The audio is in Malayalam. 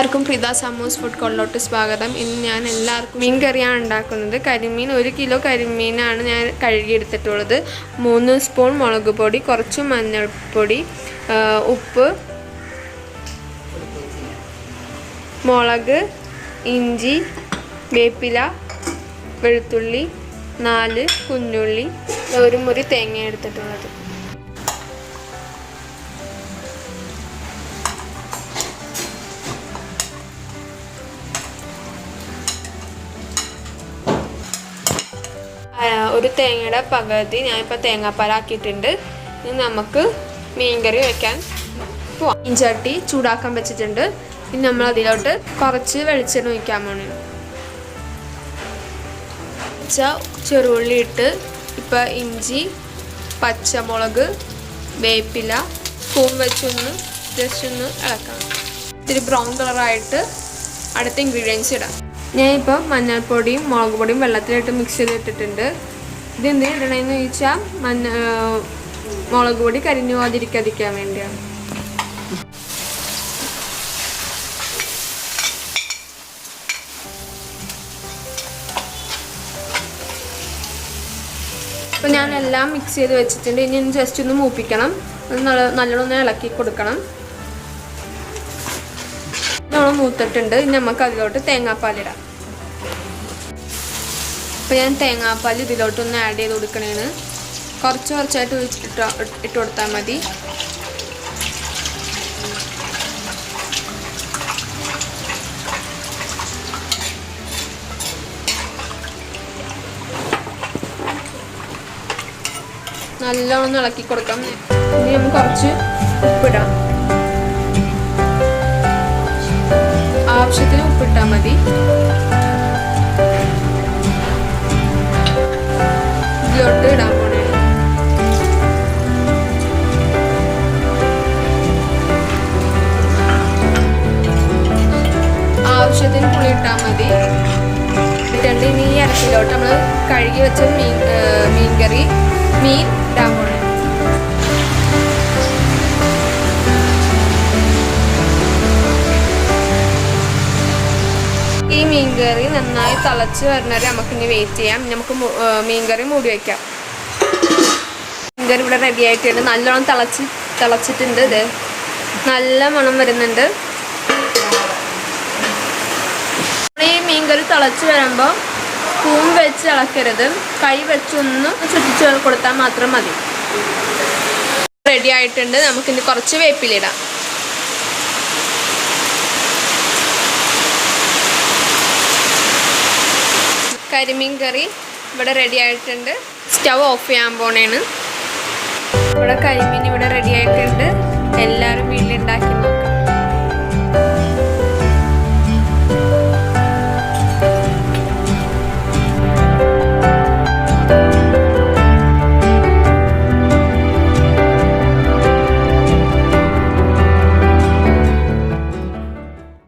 എല്ലാവർക്കും preethas ammus food കോളിലോട്ട് സ്വാഗതം. ഇന്ന് ഞാൻ എല്ലാവർക്കും മീൻ കറിയാണ് ഉണ്ടാക്കുന്നത്. കരിമീൻ 1 കിലോ കരിമീനാണ് ഞാൻ കഴുകി എടുത്തിട്ടുള്ളത്. 3 സ്പൂൺ മുളക് പൊടി, കുറച്ച് മഞ്ഞൾപ്പൊടി, ഉപ്പ്, മുളക്, ഇഞ്ചി, വേപ്പില, വെളുത്തുള്ളി, 4 കുഞ്ഞുള്ളി, 1 മുറി തേങ്ങ എടുത്തിട്ടുള്ളത്. ഒരു തേങ്ങയുടെ പകുതി ഞാനിപ്പോൾ തേങ്ങാപ്പാലാക്കിയിട്ടുണ്ട്. ഇനി നമുക്ക് മീൻ കറി വയ്ക്കാൻ പോവാം. മീൻചട്ടി ചൂടാക്കാൻ വെച്ചിട്ടുണ്ട്. ഇനി നമ്മൾ അതിലോട്ട് കുറച്ച് വെളിച്ചെണ്ണ ഒഴിക്കാൻ പോകണം. ചെറുള്ളി ഇട്ട് ഇപ്പോൾ ഇഞ്ചി, പച്ചമുളക്, വേപ്പില, സ്പൂൺ വെച്ചൊന്ന് ജസ്റ്റ് ഒന്ന് ഇളക്കണം. ഇത്തിരി ബ്രൗൺ കളറായിട്ട് അടുത്ത ഇൻഗ്രീഡിയൻസ് ഇടാം. ഞാനിപ്പോൾ മഞ്ഞൾപ്പൊടിയും മുളക് പൊടിയും വെള്ളത്തിലിട്ട് മിക്സ് ചെയ്തിട്ടിട്ടുണ്ട്. ഇതെന്തിനാ ഇടണമെന്ന് ചോദിച്ചാൽ മുളക് പൊടി കരിഞ്ഞു പോകാതിരിക്കാതിരിക്കാൻ വേണ്ടിയാണ്. അപ്പോൾ ഞാൻ എല്ലാം മിക്സ് ചെയ്ത് വെച്ചിട്ടുണ്ട്. ഇനി ജസ്റ്റ് ഒന്ന് മൂപ്പിക്കണം. നല്ലോണം ഇളക്കി കൊടുക്കണം. നമ്മൾ മൂത്തിട്ടുണ്ട്. ഇനി നമുക്ക് അതിലോട്ട് തേങ്ങാപ്പാലിടാം. അപ്പോൾ ഞാൻ തേങ്ങാപ്പാൽ ഇതിലോട്ടൊന്ന് ആഡ് ചെയ്ത് കൊടുക്കണേണ്. കുറച്ചായിട്ട് ഇട്ട് കൊടുത്താൽ മതി. നല്ലോണം ഇളക്കി കൊടുക്കാം. ഇനി നമുക്ക് കുറച്ച് ഉപ്പിടാം. ആവശ്യത്തിന് ഉപ്പിട്ടാൽ മതി. ഇതിലോട്ട് ഇടാൻ പോണേ. ആവശ്യത്തിന് പുളി ഇട്ടാൽ മതി. ഇട്ടിട്ട് ഇനി ഈ ഇറച്ചിലോട്ട് നമ്മൾ കഴുകി വെച്ച മീൻ ഇടാൻ പോണേ. ഈ മീൻകറി നന്നായി തിളച്ച് വരുന്നവരെ നമുക്കിനി വെയിറ്റ് ചെയ്യാം. നമുക്ക് മീൻകറി മൂടി വയ്ക്കാം. മീൻകറി ഇവിടെ റെഡി ആയിട്ടുണ്ട്. നല്ലോണം തിളച്ചിട്ടുണ്ട്. ഇത് നല്ല മണം വരുന്നുണ്ട്. ഈ മീൻകറി തിളച്ച് വരുമ്പോൾ സ്പൂൺ വെച്ച് ഇളക്കരുത്. കൈ വെച്ചൊന്ന് ചുറ്റിച്ച് കൊടുത്താൽ മാത്രം മതി. റെഡി ആയിട്ടുണ്ട്. നമുക്കിനി കുറച്ച് വേപ്പിലിടാം. കരിമീൻ കറി ഇവിടെ റെഡി ആയിട്ടുണ്ട്. സ്റ്റവ് ഓഫ് ചെയ്യാൻ പോണേണ്. ഇവിടെ കരിമീൻ ഇവിടെ റെഡി ആയിട്ടുണ്ട്. എല്ലാവരും വീട്ടിലുണ്ടാക്കി